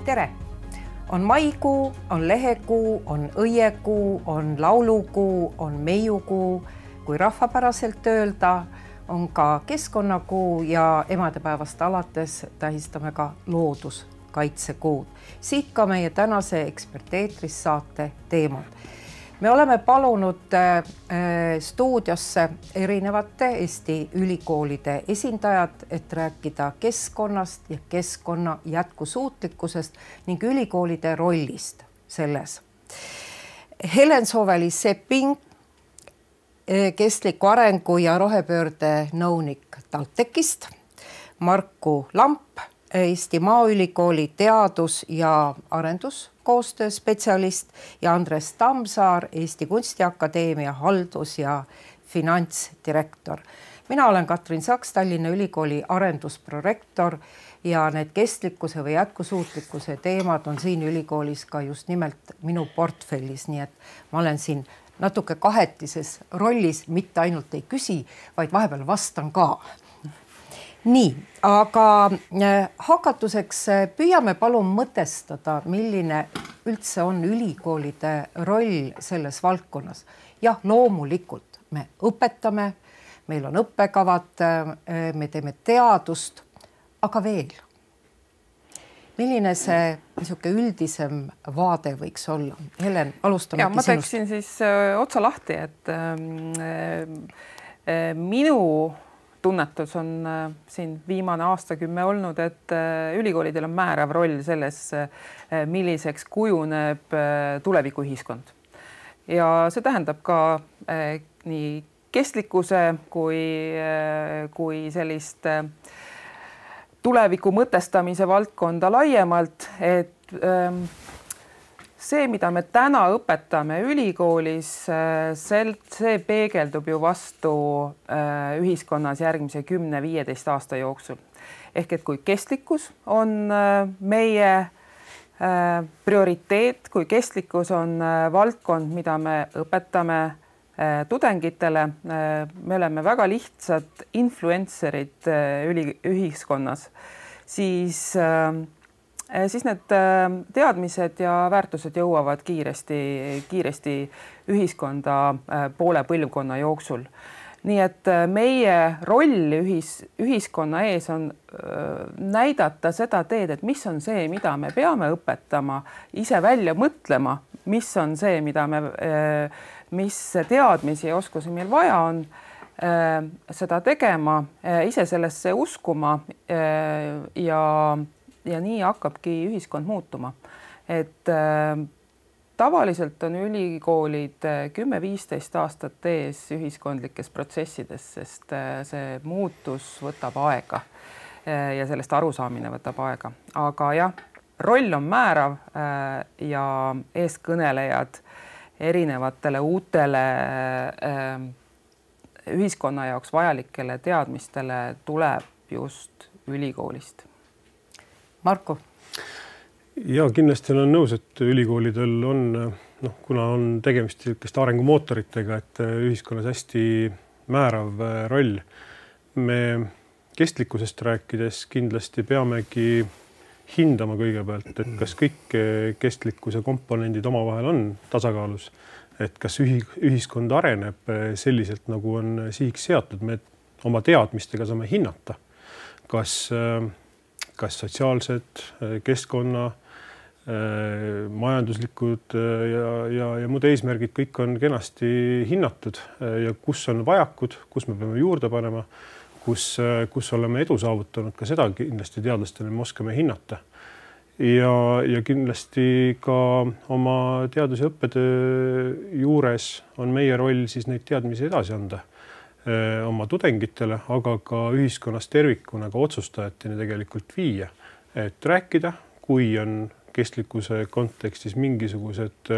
tere! On maikuu, on lehekuu, on õiekuu, on laulukuu, on meiukuu, kui rahvapäraselt öelda, on ka keskkonnakuu ja emadepäevast alates tähistame ka looduskaitsekuud. Siit ka meie tänase Eksperteetris saate teemad. Me oleme palunud stuudiosse erinevate Eesti ülikoolide esindajad, et rääkida keskkonnast ja keskkonna jätkusuutlikkusest ning ülikoolide rollist selles. Helen Sooväli-Sepping, kestliku arengu ja rohepöörde nõunik TalTechist, Marku Lamp, Eesti Maaülikooli teadus- ja arenduskoostöö spetsialist ja Andres Tammsaar, Eesti Kunstiakadeemia haldus- ja finantsdirektor. Mina olen Katrin Saks, Tallinna Ülikooli arendusprorektor ja need kestlikkuse või jätkusuutlikkuse teemad on siin ülikoolis ka just nimelt minu portfellis, nii et ma olen siin natuke kahetises rollis, mitte ainult ei küsi, vaid vahepeal vastan ka. Nii, aga hakatuseks püüame palun mõtestada, milline üldse on ülikoolide roll selles valdkonnas. Jah, loomulikult me õpetame, meil on õppekavad, me teeme teadust, aga veel. Milline see üldisem vaade võiks olla? Helen, alustame sinust. Ma teeksin siis otsa lahti, et minu tunnetus on siin viimane aastakümme olnud, et ülikoolidel on määrav roll selles, milliseks kujuneb tulevikuühiskond. Ja see tähendab ka nii kestlikkuse kui sellist tuleviku mõtestamise valdkonda laiemalt, et see, mida me täna õpetame ülikoolis, see peegeldub ju vastu ühiskonnas järgmise 10-15 aasta jooksul. Ehk et kui kestlikkus on meie prioriteet, kui kestlikkus on valdkond, mida me õpetame tudengitele, me oleme väga lihtsad influencerid ühiskonnas, siis need teadmised ja väärtused jõuavad kiiresti ühiskonda poole põlvkonna jooksul. Nii et meie roll ühiskonna ees on näidata seda teed, et mis on see, mida me peame õpetama, ise välja mõtlema, mis on see, mis teadmisi ja oskusi meil vaja on, seda tegema, ise sellesse uskuma ja nii hakkabki ühiskond muutuma. Et tavaliselt on ülikoolid 10-15 aastat ees ühiskondlikes protsessides, sest see muutus võtab aega ja sellest arusaamine võtab aega. Aga jah, roll on määrav ja eeskõnelejad erinevatele uutele ühiskonna jaoks vajalikele teadmistele tuleb just ülikoolist. Marku? Ja kindlasti olen nõus, et ülikoolidel on, kuna on tegemist arengumootoritega, et ühiskonnas hästi määrav roll. Me kestlikkusest rääkides kindlasti peamegi hindama kõigepealt, et kas kõik kestlikkuse komponendid omavahel on tasakaalus, et kas ühiskond areneb selliselt, nagu on sihiks seatud. Me oma teadmistega saame hinnata, kas sotsiaalsed, keskkonna, majanduslikud ja muud eesmärgid kõik on kenasti hinnatud ja kus on vajakud, kus me peame juurde panema, kus oleme edu saavutanud, ka seda kindlasti teadlastele me oskame hinnata. Ja kindlasti ka oma teadus- ja õppetöö juures on meie roll siis neid teadmisi edasi anda oma tudengitele, aga ka ühiskonnas tervikuna ka otsustajateni tegelikult viia. Et rääkida, kui on kestlikkuse kontekstis mingisugused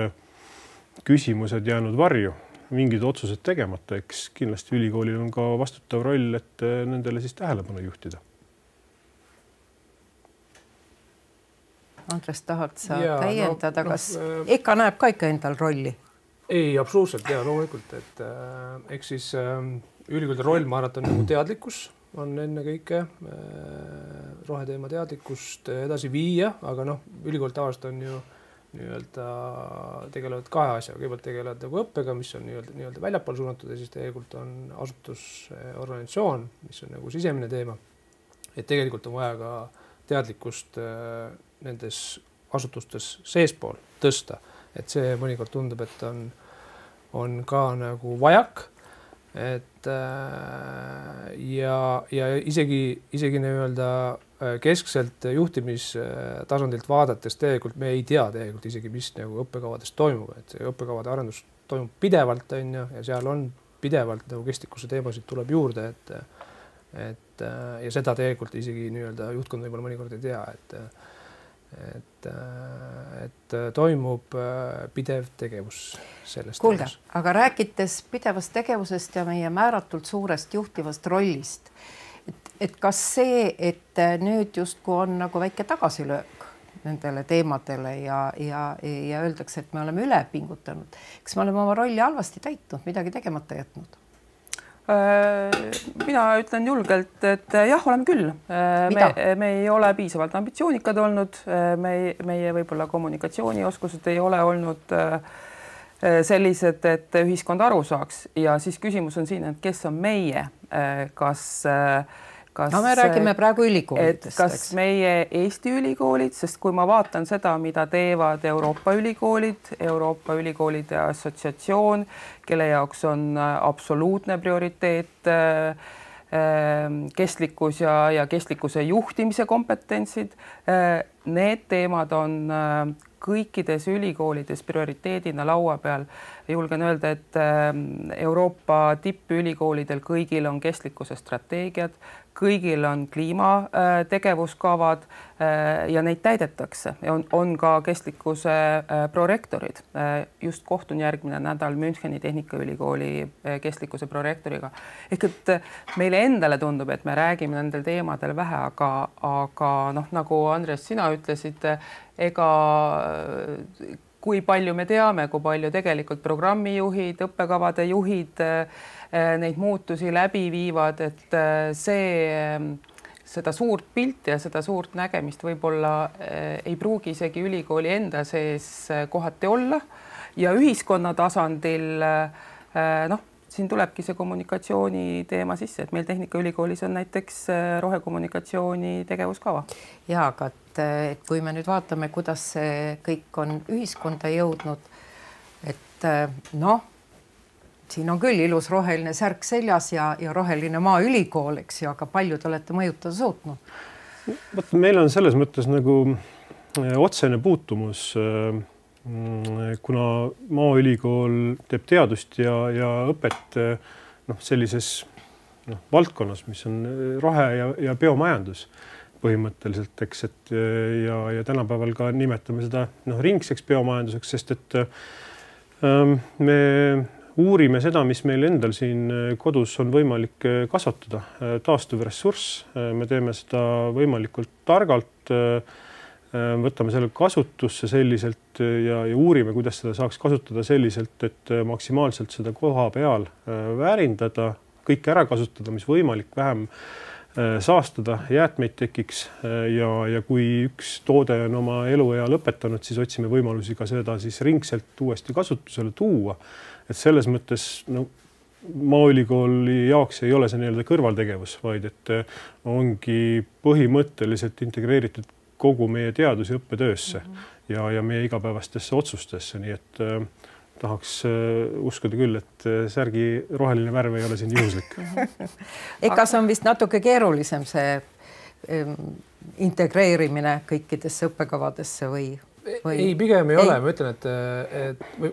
küsimused jäänud varju, mingid otsused tegemata, eks kindlasti ülikoolil on ka vastutav roll, et nendele siis tähelepanu juhtida. Andres, tahad sa täiendada, kas EKA näeb ka ikka endal rolli? Ei, absoluutselt, loomulikult, et eks siis ülikoolide roll, ma arvan, on nagu teadlikkus on enne kõike roheteema teadlikkust edasi viia, aga noh, ülikool tavaliselt on ju nii-öelda tegelevad kahe asjaga, kõigepealt tegelevad nagu õppega, mis on nii-öelda väljapool suunatud ja siis tegelikult on asutusorganisatsioon, mis on nagu sisemine teema. Et tegelikult on vaja ka teadlikkust nendes asutustes seespool tõsta, et see mõnikord tundub, et on ka nagu vajak, et ja isegi nii-öelda keskselt juhtimistasandilt vaadates tegelikult me ei tea tegelikult isegi, mis nagu õppekavades toimub, et see õppekavade arendus toimub pidevalt ja seal on pidevalt nagu kestlikkuse teemasid tuleb juurde, et ja seda tegelikult isegi nii-öelda juhtkond võib-olla mõnikord ei tea, et toimub pidev tegevus sellest. Kuulge, aga rääkides pidevast tegevusest ja meie määratult suurest juhtivast rollist, et kas see, et nüüd justkui on nagu väike tagasilöök nendele teemadele ja öeldakse, et me oleme üle pingutanud, kas me oleme oma rolli halvasti täitnud, midagi tegemata jätnud? Mina ütlen julgelt, et jah, oleme küll. Me ei ole piisavalt ambitsioonikad olnud, meie võib-olla kommunikatsioonioskused ei ole olnud sellised, et ühiskond aru saaks ja siis küsimus on siin, et kes on meie, no me räägime praegu ülikoolidest. Kas meie Eesti ülikoolid, sest kui ma vaatan seda, mida teevad Euroopa ülikoolide assotsiatsioon, kelle jaoks on absoluutne prioriteet kestlikkus ja kestlikkuse juhtimise kompetentsid, need teemad on kõikides ülikoolides prioriteedina laua peal. Julgen öelda, et Euroopa tippülikoolidel kõigil on kestlikkuse strateegiad, kõigil on kliimategevuskavad ja neid täidetakse. On ka kestlikkuse prorektorid. Just kohtun järgmine nädal Müncheni Tehnikaülikooli kestlikkuse prorektoriga. Ehk et meile endale tundub, et me räägime nendel teemadel vähe, aga noh, nagu Andres, sina ütlesid, ega kui palju me teame, kui palju tegelikult programmijuhid, õppekavade juhid neid muutusi läbi viivad, et seda suurt pilti ja seda suurt nägemist võib-olla ei pruugi isegi ülikooli enda sees kohati olla ja ühiskonna tasandil siin tulebki see kommunikatsiooni teema sisse, et meil Tehnikaülikoolis on näiteks rohekommunikatsiooni tegevuskava. Ja, aga et kui me nüüd vaatame, kuidas see kõik on ühiskonda jõudnud, et siin on küll ilus roheline särk seljas ja roheline maaülikool, eks ju, aga palju te olete mõjutada suutnud? Meil on selles mõttes nagu otsene puutumus, kuna maaülikool teeb teadust ja õpet sellises valdkonnas, mis on rohe ja biomajandus põhimõtteliselt, eks, et ja tänapäeval ka nimetame seda ringseks biomajanduseks, sest et me uurime seda, mis meil endal siin kodus on võimalik kasvatada, taastuv ressurss. Me teeme seda võimalikult targalt, võtame selle kasutusse selliselt ja uurime, kuidas seda saaks kasutada selliselt, et maksimaalselt seda koha peal väärindada, kõik ära kasutada, mis võimalik, vähem saastada, jäätmeid tekiks ja kui üks toode on oma eluea lõpetanud, siis otsime võimalusi ka seda siis ringselt uuesti kasutusele tuua. Et selles mõttes maaülikooli jaoks ei ole see nii-öelda kõrvaltegevus, vaid et ongi põhimõtteliselt integreeritud kogu meie teadus- ja õppetöösse ja meie igapäevastesse otsustesse, nii et tahaks uskuda küll, et särgi roheline värv ei ole siin juhuslik. Ega see on vist natuke keerulisem see integreerimine kõikidesse õppekavadesse või? Ei, pigem ei ole. Ma ütlen, et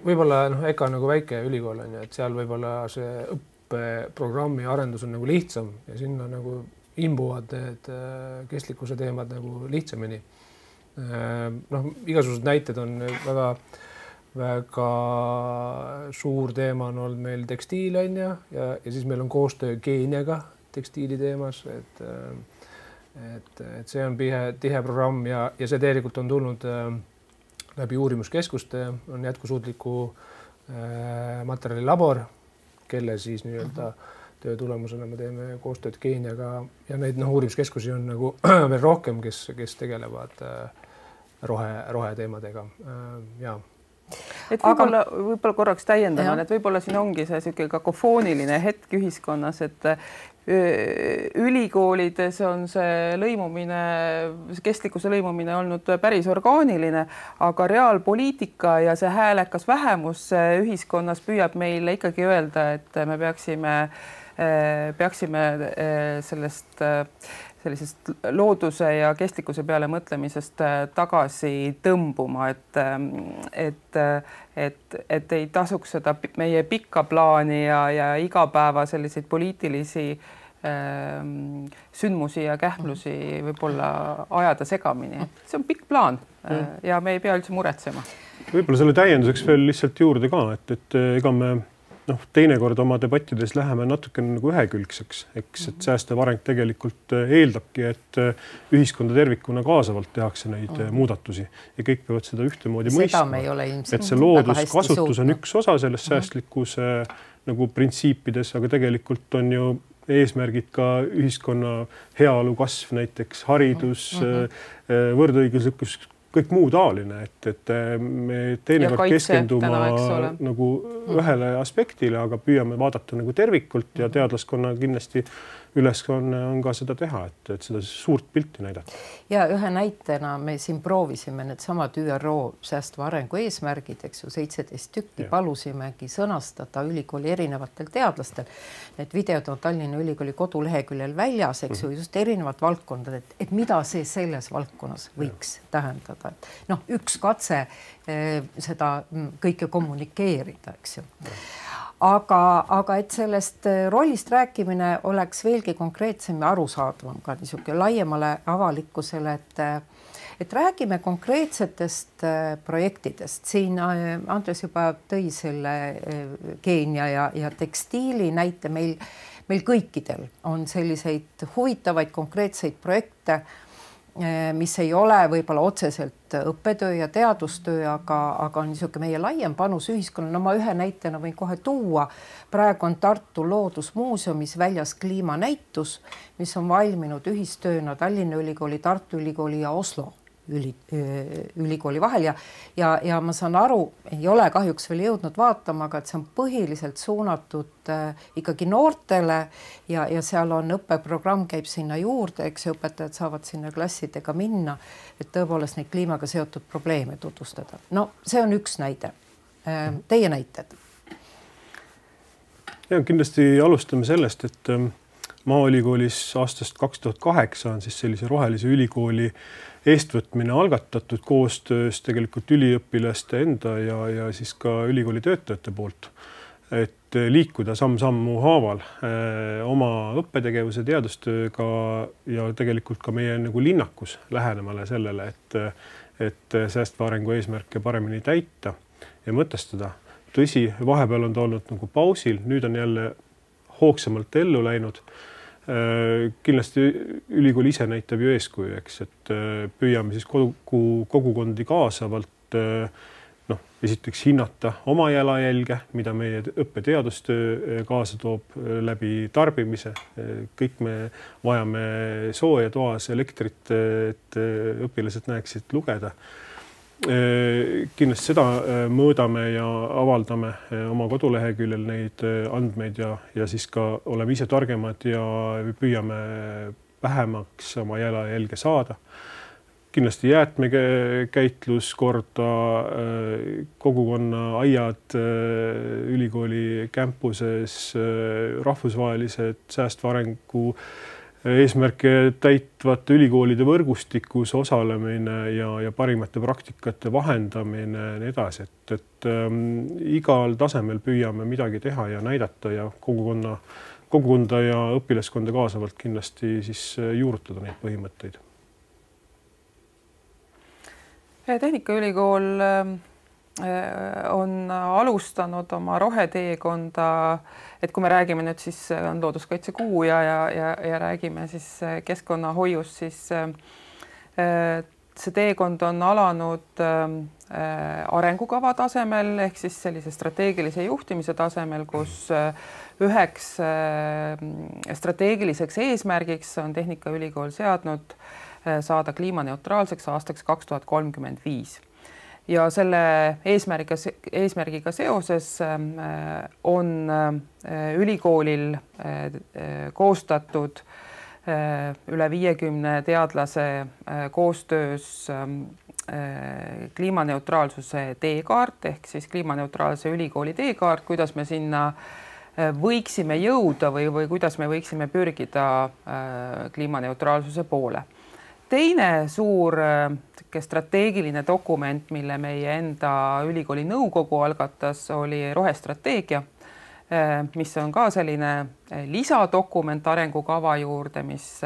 võib-olla EKA on nagu väike ülikool on ja et seal võib-olla see õppeprogrammi arendus on nagu lihtsam ja sinna nagu imbuvad need kestlikkuse teemad nagu lihtsamini. Igasugused näited on väga suur teema on olnud meil tekstiil on ja siis meil on koostöö Keeniaga tekstiili teemas, et see on tihe programm ja see tegelikult on tulnud läbi uurimuskeskuste, on jätkusuutliku materjalilabor, kelle siis nii-öelda töö tulemusena me teeme koostööd Keeniaga ja neid uurimiskeskusi on nagu veel rohkem, kes tegelevad roheteemadega ja et võib-olla korraks täiendama, et võib-olla siin ongi see selline kakofooniline hetk ühiskonnas, et ülikoolides on see lõimumine, kestlikkuse lõimumine olnud päris orgaaniline, aga reaalpoliitika ja see häälekas vähemus ühiskonnas püüab meile ikkagi öelda, et me peaksime sellisest looduse ja kestlikkuse peale mõtlemisest tagasi tõmbuma, et ei tasuks seda meie pikka plaani ja igapäeva selliseid poliitilisi sündmusi ja kähmlusi võib-olla ajada segamini. See on pikk plaan ja me ei pea üldse muretsema. Võib-olla selle täienduseks veel lihtsalt juurde ka, et ega me teinekord oma debattides läheme natukene nagu ühekülgseks, eks, et säästev areng tegelikult eeldabki, et ühiskonda tervikuna kaasavalt tehakse neid muudatusi ja kõik peavad seda ühtemoodi mõistma. Et see looduskasutus on üks osa sellest säästlikkuse nagu printsiipides, aga tegelikult on ju eesmärgid ka ühiskonna heaolu kasv, näiteks haridus, võrdõiguslikkus, kõik muu taaline, et me teinekord keskendume nagu ühele aspektile, aga püüame vaadata nagu tervikult ja teadlaskonna kindlasti ülesanne on ka seda teha, et seda suurt pilti näidata. Ja ühe näitena me siin proovisime need samad ÜRO säästva arengu eesmärgid, eks ju, 17 tükki palusimegi sõnastada ülikooli erinevatel teadlastel. Need videod on Tallinna Ülikooli koduleheküljel väljas, eks ju, just erinevad valdkondad, et mida see selles valdkonnas võiks tähendada. Üks katse seda kõike kommunikeerida, eks ju. Aga et sellest rollist rääkimine oleks veelgi konkreetsem ja arusaadavam ka niisugune laiemale avalikkusele, et räägime konkreetsetest projektidest. Siin Andres juba tõi selle Keenia ja tekstiili näite. Meil kõikidel on selliseid huvitavaid konkreetseid projekte, mis ei ole võib-olla otseselt õppetöö ja teadustöö, aga on niisugune meie laiem panus ühiskonnale. Ma ühe näitena võin kohe tuua. Praegu on Tartu Loodusmuuseumis väljas kliimanäitus, mis on valminud ühistööna Tallinna Ülikooli, Tartu Ülikooli ja Oslo ülikooli vahel ja ma saan aru, ei ole kahjuks veel jõudnud vaatama, aga et see on põhiliselt suunatud ikkagi noortele ja seal on õppeprogramm käib sinna juurde, eks õpetajad saavad sinna klassidega minna, et tõepoolest neid kliimaga seotud probleeme tutvustada. See on üks näide. Teie näited? Ja kindlasti alustame sellest, et Maaülikoolis aastast 2008 on siis sellise rohelise ülikooli eestvõtmine algatatud koostöös tegelikult üliõpilaste enda ja siis ka ülikooli töötajate poolt, et liikuda samm-sammu haaval oma õppetegevuse teadustööga ja tegelikult ka meie nagu linnakus lähenemale sellele, et säästva arengu eesmärke paremini täita ja mõtestada. Tõsi, vahepeal on ta olnud nagu pausil, nüüd on jälle hoogsamalt ellu läinud. Kindlasti ülikool ise näitab ju eeskuju, eks, et püüame siis kogukondi kaasavalt esiteks hinnata oma jalajälge, mida meie õppeteadustöö kaasa toob läbi tarbimise. Kõik me vajame sooja toas elektrit, et õpilased näeksid lugeda. Kindlasti seda mõõdame ja avaldame oma koduleheküljel neid andmeid ja siis ka oleme ise targemad ja püüame vähemaks oma jalajälge saada. Kindlasti jäätmekäitluskorda, kogukonna aiad ülikooli campuses, rahvusvahelised säästva arengu eesmärke täitvate ülikoolide võrgustikus osalemine ja parimate praktikate vahendamine ja nii edasi, et igal tasemel püüame midagi teha ja näidata ja kogukonda ja õpilaskonda kaasavalt kindlasti siis juurutada neid põhimõtteid. Tehnikaülikool on alustanud oma roheteekonda, et kui me räägime nüüd siis on looduskaitsekuu ja räägime siis keskkonnahoiust, siis see teekond on alanud arengukava tasemel ehk siis sellise strateegilise juhtimise tasemel, kus üheks strateegiliseks eesmärgiks on Tehnikaülikool seadnud saada kliimaneutraalseks aastaks 2035. Ja selle eesmärgiga seoses on ülikoolil koostatud üle 50 teadlase koostöös kliimaneutraalsuse teekaart ehk siis kliimaneutraalse ülikooli teekaart, kuidas me sinna võiksime jõuda või kuidas me võiksime pürgida kliimaneutraalsuse poole. Teine suur strateegiline dokument, mille meie enda ülikooli nõukogu algatas, oli rohestrateegia, mis on ka selline lisadokument arengukava juurde, mis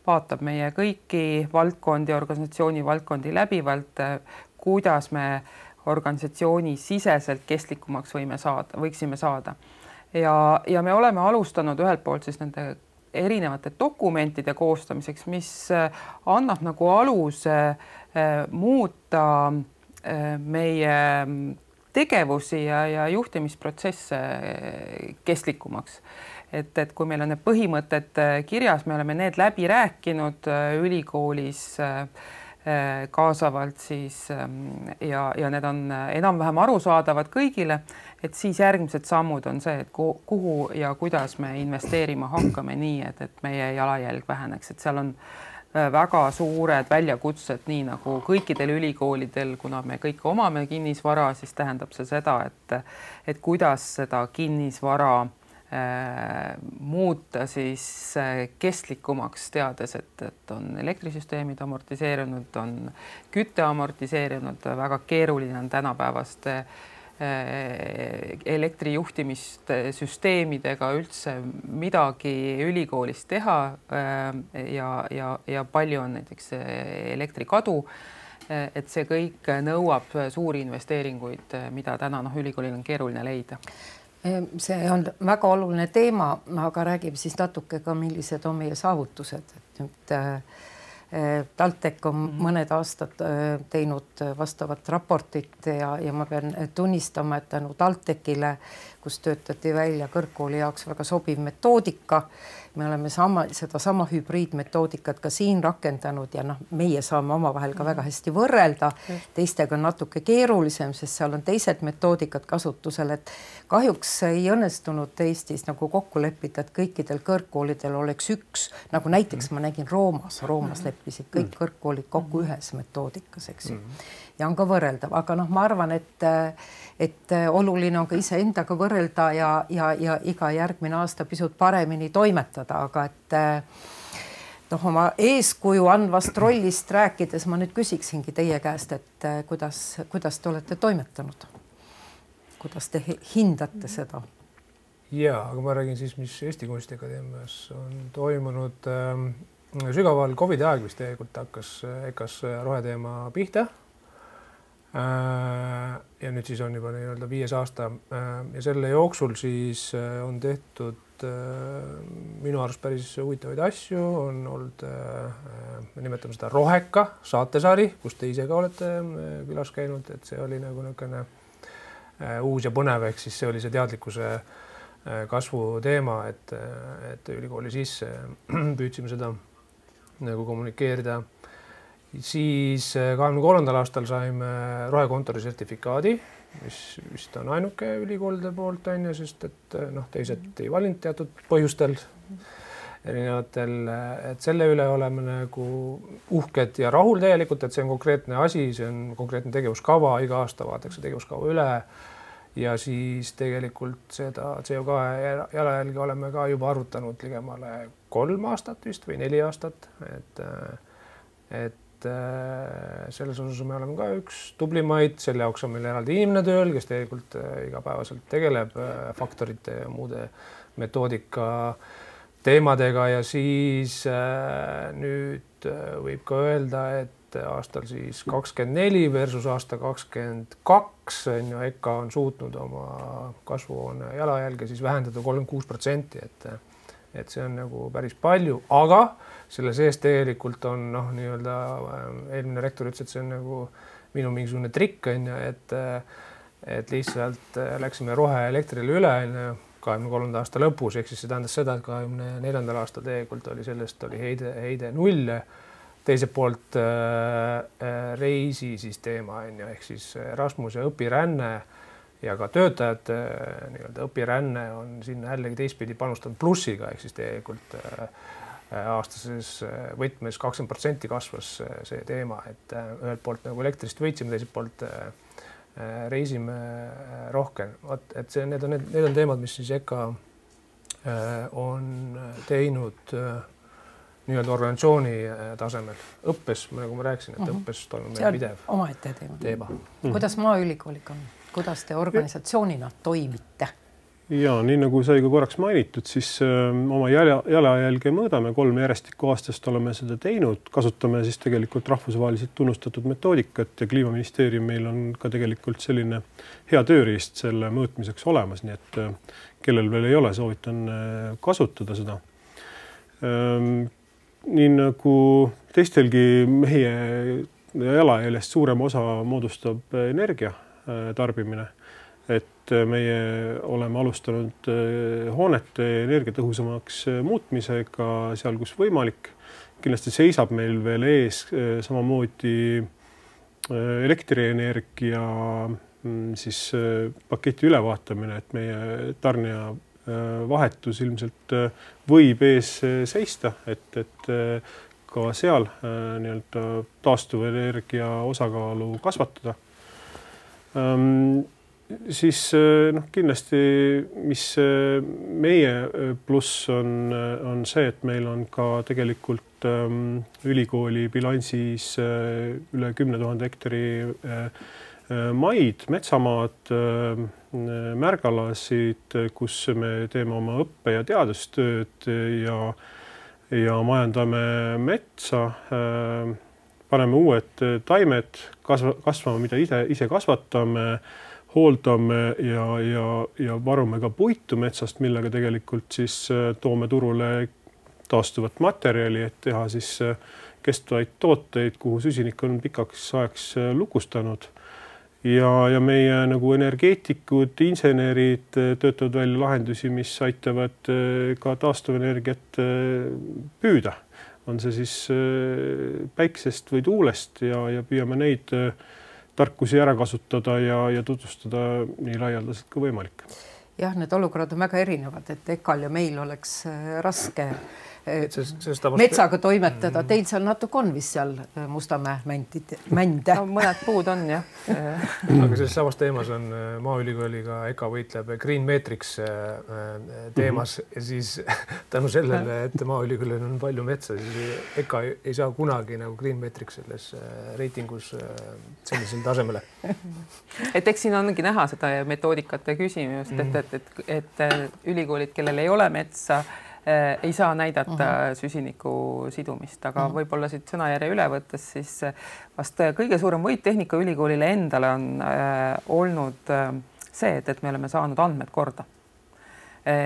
vaatab meie kõiki valdkondi, organisatsiooni valdkondi läbivalt, kuidas me organisatsiooni siseselt kestlikumaks võiksime saada. Ja me oleme alustanud ühelt poolt siis nende erinevate dokumentide koostamiseks, mis annab nagu aluse muuta meie tegevusi ja juhtimisprotsesse kestlikumaks. Et kui meil on need põhimõtted kirjas, me oleme need läbi rääkinud ülikoolis kaasavalt siis ja need on enam-vähem arusaadavad kõigile, et siis järgmised sammud on see, et kuhu ja kuidas me investeerima hakkame nii, et meie jalajälg väheneks, et seal on väga suured väljakutsed, nii nagu kõikidel ülikoolidel, kuna me kõik omame kinnisvara, siis tähendab see seda, et kuidas seda kinnisvara muuta siis kestlikumaks, teades, et on elektrisüsteemid amortiseerunud, on kütte amortiseerunud, väga keeruline on tänapäevaste elektrijuhtimissüsteemidega üldse midagi ülikoolis teha ja palju on näiteks elektrikadu, et see kõik nõuab suuri investeeringuid, mida täna ülikoolil on keeruline leida. See on väga oluline teema, aga räägib siis natuke ka, millised on meie saavutused. TalTech on mõned aastad teinud vastavat raportit ja ma pean tunnistama, et tänu TalTechile, kus töötati välja kõrgkooli jaoks väga sobiv metoodika, me oleme sedasama hübriidmetoodikat ka siin rakendanud ja meie saame omavahel ka väga hästi võrrelda. Teistega on natuke keerulisem, sest seal on teised metoodikad kasutusel, et kahjuks ei õnnestunud Eestis nagu kokku leppida, et kõikidel kõrgkoolidel oleks üks, nagu näiteks ma nägin Roomas leppisid kõik kõrgkoolid kokku ühes metoodikas, eks ju. Ja on ka võrreldav, aga ma arvan, et oluline on ka iseendaga võrrelda ja iga järgmine aasta pisut paremini toimetada, aga et oma eeskuju andvast rollist rääkides ma nüüd küsiksingi teie käest, et kuidas te olete toimetanud? Kuidas te hindate seda? Ja, aga ma räägin siis, mis Eesti Kunstiakadeemias on toimunud sügaval COVID-i aeg, mis tegelikult hakkas roheteema pihta. Ja nüüd siis on juba nii-öelda 5 aasta ja selle jooksul siis on tehtud minu arust päris huvitavaid asju, on olnud, me nimetame seda Roheka saatesari, kus te ise ka olete külas käinud, et see oli nagu niisugune uus ja põnev, ehk siis see oli see teadlikkuse kasvu teema, et ülikooli sisse püüdsime seda nagu kommunikeerida. Siis 23. aastal saime rohekontori sertifikaadi, mis vist on ainuke ülikoolide poolt on ja sest, et teised ei valinud teatud põhjustel erinevatel, et selle üle oleme nagu uhked ja rahul täielikult, et see on konkreetne asi, see on konkreetne tegevuskava, iga aasta vaadatakse tegevuskava üle ja siis tegelikult seda CO2 jalajälge oleme ka juba arvutanud ligemale 3 aastat vist või 4 aastat, et selles osas me oleme ka üks tublimaid, selle jaoks on meil eraldi inimene tööl, kes tegelikult igapäevaselt tegeleb faktorite ja muude metoodika teemadega ja siis nüüd võib ka öelda, et aastal siis 24 versus aasta 22 EKA on suutnud oma kasvuhoone jalajälge siis vähendada 36%, et see on nagu päris palju, aga selle sees tegelikult on nii-öelda eelmine rektor ütles, et see on nagu minu mingisugune trikk on ju, et lihtsalt läksime roheelektrile üle 23. aasta lõpus, ehk siis see tähendas seda, et 24. aasta tegelikult oli sellest oli heide 0. Teiselt poolt reisi siis teema on ju, ehk siis Erasmuse õpiränne ja ka töötajate nii-öelda õpiränne on sinna jällegi teistpidi panustanud plussiga, ehk siis tegelikult aastases võtmes 20% kasvas see teema, et ühelt poolt nagu elektrist võitsime, teiselt poolt reisime rohkem. Et see, need on teemad, mis siis EKA on teinud nii-öelda organisatsiooni tasemel. Õppes, nagu ma rääkisin, et õppes toimub meil pidev omaette teema. Kuidas Maaülikooliga on? Kuidas te organisatsioonina toimite? Ja nii nagu sai ka korraks mainitud, siis oma jalajälge mõõdame 3 järjestikku aastast oleme seda teinud, kasutame siis tegelikult rahvusvaheliselt tunnustatud metoodikat ja Kliimaministeerium meil on ka tegelikult selline hea tööriist selle mõõtmiseks olemas, nii et kellel veel ei ole, soovitan kasutada seda. Nii nagu teistelgi meie jalajäljest suurem osa moodustab energia tarbimine, et meie oleme alustanud hoonete energiatõhusamaks muutmisega seal, kus võimalik. Kindlasti seisab meil veel ees samamoodi elektrienergia siis paketi ülevaatamine, et meie tarnija vahetus ilmselt võib ees seista, et ka seal nii-öelda taastuvenergia osakaalu kasvatada. Siis kindlasti, mis meie pluss on see, et meil on ka tegelikult ülikooli bilansis üle 10 000 hektari maid, metsamaad, märgalasid, kus me teeme oma õppe- ja teadustööd ja majandame metsa, paneme uued taimed kasvama, mida ise kasvatame, hooldame ja varume ka puitu metsast, millega tegelikult siis toome turule taastuvat materjali, et teha siis kestvaid tooteid, kuhu süsinik on pikaks ajaks lukustanud. Ja meie nagu energeetikud, insenerid töötavad välja lahendusi, mis aitavad ka taastuvenergiat püüda. On see siis päiksest või tuulest ja püüame neid tarkusi ära kasutada ja tutvustada nii laialdaselt kui võimalik. Jah, need olukorrad on väga erinevad, et EKA-l ja meil oleks raske metsaga toimetada. Teil seal natuke on vist seal Mustamäe mände. No, mõned puud on, jah. Aga selles samas teemas on Maaülikooliga EKA võitleb Green Matrix teemas ja siis tänu sellele, et Maaülikoolil on palju metsa, siis EKA ei saa kunagi nagu Green Matrix selles reitingus sellisel tasemele. Et eks siin ongi näha seda metoodikate küsimust, et ülikoolid, kellel ei ole metsa, ei saa näidata süsiniku sidumist, aga võib-olla siit sõnajärje üle võttes, siis vast kõige suurem võit Tehnikaülikoolile endale on olnud see, et me oleme saanud andmed korda.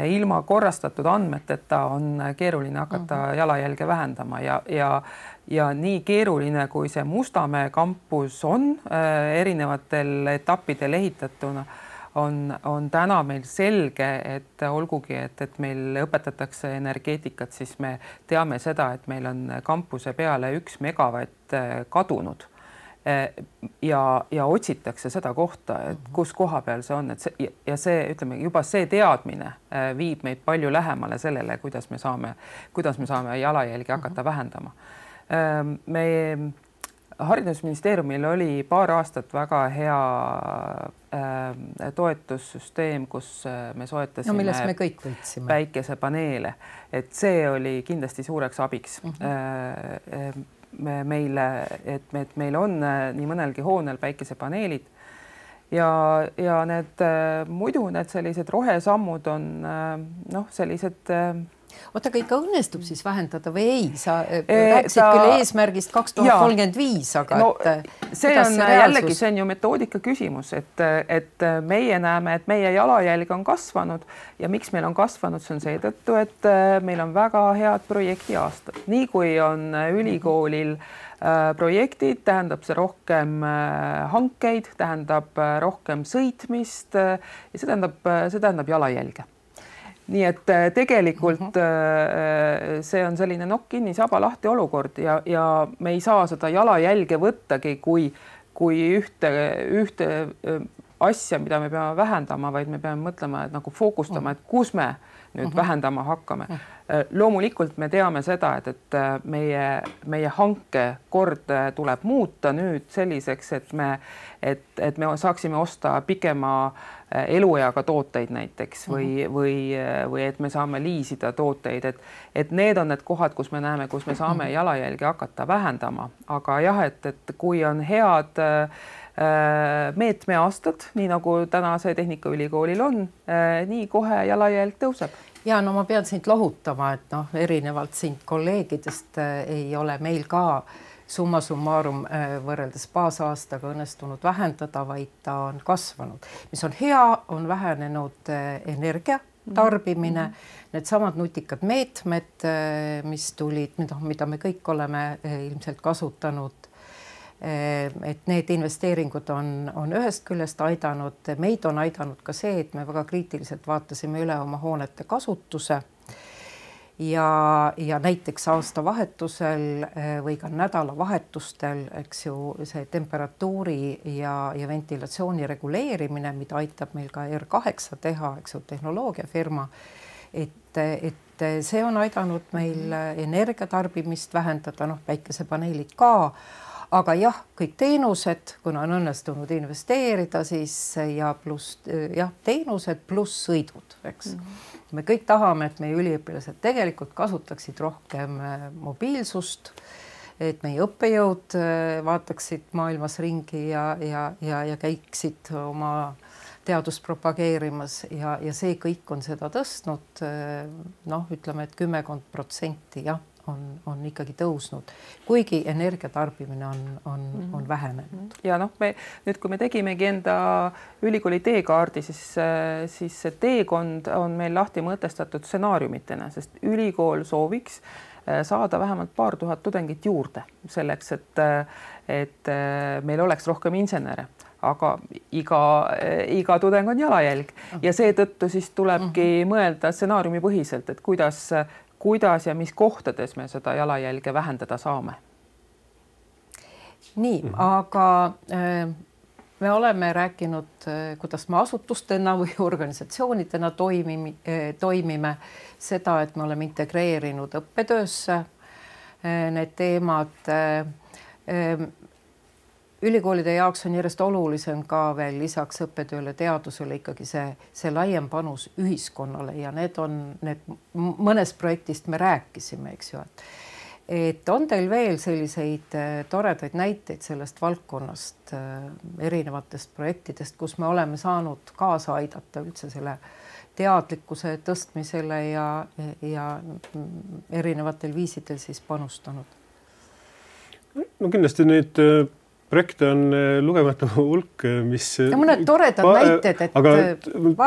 Ilma korrastatud andmeteta on keeruline hakata jalajälge vähendama ja nii keeruline, kui see Mustamäe kampus on erinevatel etappidel ehitatuna, on täna meil selge, et olgugi, et meil õpetatakse energeetikat, siis me teame seda, et meil on kampuse peale 1 megavatt kadunud ja otsitakse seda kohta, et kus koha peal see on, ja see, ütleme, juba see teadmine viib meid palju lähemale sellele, kuidas me saame jalajälgi hakata vähendama. Haridusministeeriumil oli paar aastat väga hea toetussüsteem, kus me soetasime milles me kõik võitsime päikesepaneele. Et see oli kindlasti suureks abiks meile, et meil on nii mõnelgi hoonel päikesepaneelid ja need muidu need sellised rohesammud on sellised Oota, aga ikka õnnestub siis vähendada või ei? Sa rääkisid küll eesmärgist 2035, aga no, see on jällegi, see on ju metoodika küsimus, et meie näeme, et meie jalajälg on kasvanud ja miks meil on kasvanud, see on seetõttu, et meil on väga head projektiaastad. Nii kui on ülikoolil projektid, tähendab see rohkem hankeid, tähendab rohkem sõitmist ja see tähendab jalajälge. Nii et tegelikult see on selline nokk kinni, saba lahti olukord ja me ei saa seda jalajälge võttagi kui ühte asja, mida me peame vähendama, vaid me peame mõtlema, et nagu fookustama, et kus me nüüd vähendama hakkame. Loomulikult me teame seda, et meie hankekord tuleb muuta nüüd selliseks, et me saaksime osta pikema elueaga tooteid näiteks või et me saame liisida tooteid, et need on need kohad, kus me näeme, kus me saame jalajälge hakata vähendama. Aga jah, et kui on head meetmeaastad, nii nagu tänase Tehnikaülikoolil on, nii kohe jalajälg tõuseb. Ja no ma pean sind lohutama, et erinevalt sind kolleegidest ei ole meil ka summa summarum võrreldes baasaastaga õnnestunud vähendada, vaid ta on kasvanud. Mis on hea, on vähenenud energia tarbimine, need samad nutikad meetmed, mis tulid, mida me kõik oleme ilmselt kasutanud, et need investeeringud on ühest küljest aidanud, meid on aidanud ka see, et me väga kriitiliselt vaatasime üle oma hoonete kasutuse ja näiteks aastavahetusel või ka nädalavahetustel, eks ju, see temperatuuri ja ventilatsiooni reguleerimine, mida aitab meil ka R8 teha, eks ju, tehnoloogiafirma, et see on aidanud meil energiatarbimist vähendada, päikesepaneelid ka. Aga jah, kõik teenused, kuna on õnnestunud investeerida, siis ja pluss teenused pluss sõidud, eks. Me kõik tahame, et meie üliõpilased tegelikult kasutaksid rohkem mobiilsust, et meie õppejõud vaataksid maailmas ringi ja käiksid oma teadust propageerimas ja see kõik on seda tõstnud, ütleme, et 10% jah. On ikkagi tõusnud, kuigi energiatarbimine on vähenenud. Ja nüüd kui me tegimegi enda ülikooli teekaardi, siis see teekond on meil lahti mõtestatud stsenaariumitena, sest ülikool sooviks saada vähemalt paar tuhat tudengit juurde selleks, et meil oleks rohkem insenere. Aga iga tudeng on jalajälg ja seetõttu siis tulebki mõelda stsenaariumi põhiselt, et kuidas ja mis kohtades me seda jalajälge vähendada saame. Nii, aga me oleme rääkinud, kuidas me asutustena või organisatsioonidena toimime, seda, et me oleme integreerinud õppetöösse need teemad. Ülikoolide jaoks on järjest olulisem ka veel lisaks õppetööle teadusele ikkagi see laiem panus ühiskonnale ja need mõnes projektist me rääkisime, eks ju. Et on teil veel selliseid toredaid näiteid sellest valdkonnast, erinevatest projektidest, kus me oleme saanud kaasa aidata üldse selle teadlikkuse tõstmisele ja erinevatel viisidel siis panustanud? No kindlasti neid projekte on lugematu hulk, mis... Ja mõned toredad näited, et aga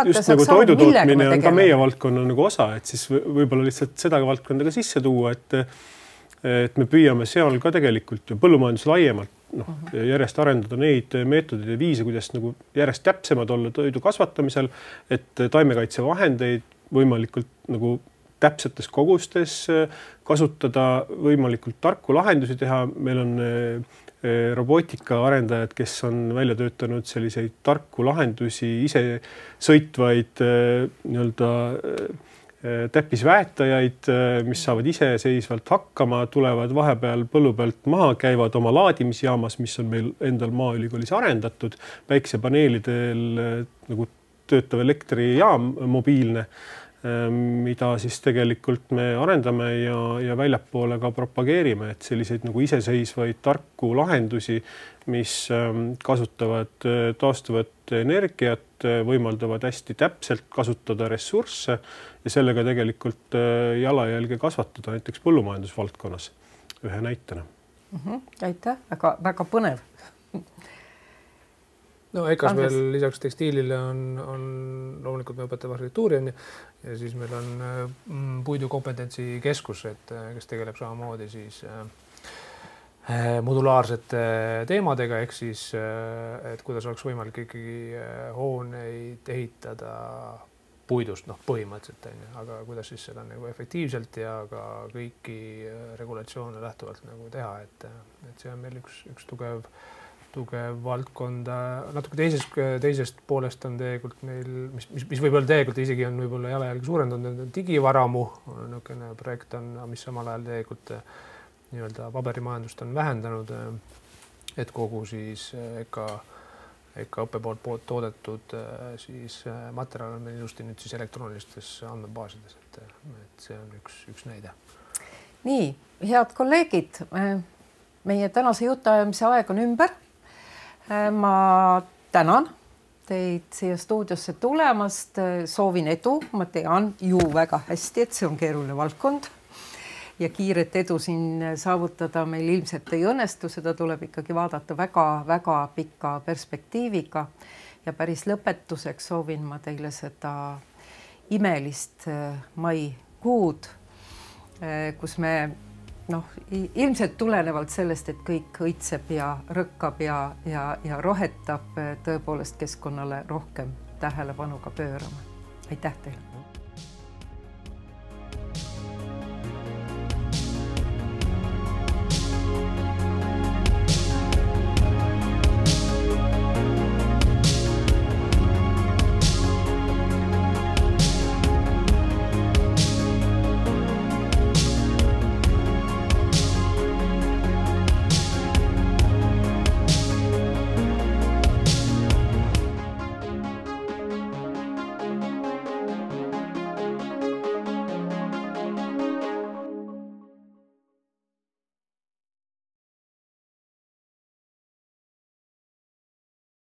just nagu toidutootmine on ka meie valdkonna nagu osa, et siis võib-olla lihtsalt seda valdkonda ka sisse tuua, et me püüame seal ka tegelikult ju põllumajandus laiemalt järjest arendada neid meetodeid ja viise, kuidas nagu järjest täpsemad olla toidu kasvatamisel, et taimekaitsevahendeid võimalikult nagu täpsetes kogustes kasutada, võimalikult tarku lahendusi teha. Meil on robootika arendajad, kes on välja töötanud selliseid tarku lahendusi, ise sõitvaid täppisväetajaid, mis saavad ise seisvalt hakkama, tulevad vahepeal põllu pealt maha, käivad oma laadimisjaamas, mis on meil endal Maaülikoolis arendatud, päiksepaneelidel nagu töötav elektrijaam mobiilne. mida siis tegelikult me arendame ja väljapoole ka propageerime, et selliseid nagu iseseisvaid tarku lahendusi, mis kasutavad taastuvat energiat, võimaldavad hästi täpselt kasutada ressursse ja sellega tegelikult jalajälge kasvatada näiteks põllumajandusvaldkonnas ühe näitena. Aitäh, väga põnev. No EKAs veel lisaks tekstiilile on loomulikult me õpetame arhitektuuri ja siis meil on puidukompetentsikeskus, kes tegeleb samamoodi siis modulaarsete teemadega, ehk siis, et kuidas oleks võimalik ikkagi hooneid ehitada puidust, põhimõtteliselt, aga kuidas siis seda nagu efektiivselt ja ka kõiki regulatsioone lähtuvalt nagu teha, et see on meil üks tugev valdkonda. Natuke teisest poolest on tegelikult meil, mis võib-olla tegelikult isegi on võib-olla jalajälgi suurendanud, digivaramu niisugune projekt on, mis samal ajal tegelikult nii-öelda paberimajandust on vähendanud, et kogu siis EKA õppe poolt toodetud siis materjal on meil ilusti nüüd siis elektroonilistes andmebaasides, et see on üks näide. Nii, head kolleegid, meie tänase jutuajamise aeg on ümber. Ma tänan teid siia stuudiosse tulemast, soovin edu, ma tean ju väga hästi, et see on keeruline valdkond ja kiiret edu siin saavutada meil ilmselt ei õnnestu, seda tuleb ikkagi vaadata väga pika perspektiiviga ja päris lõpetuseks soovin ma teile seda imelist maikuud, kus me ilmselt tulenevalt sellest, et kõik õitseb ja rõkkab ja rohetab, tõepoolest keskkonnale rohkem tähelepanu ka pöörama. Aitäh teile!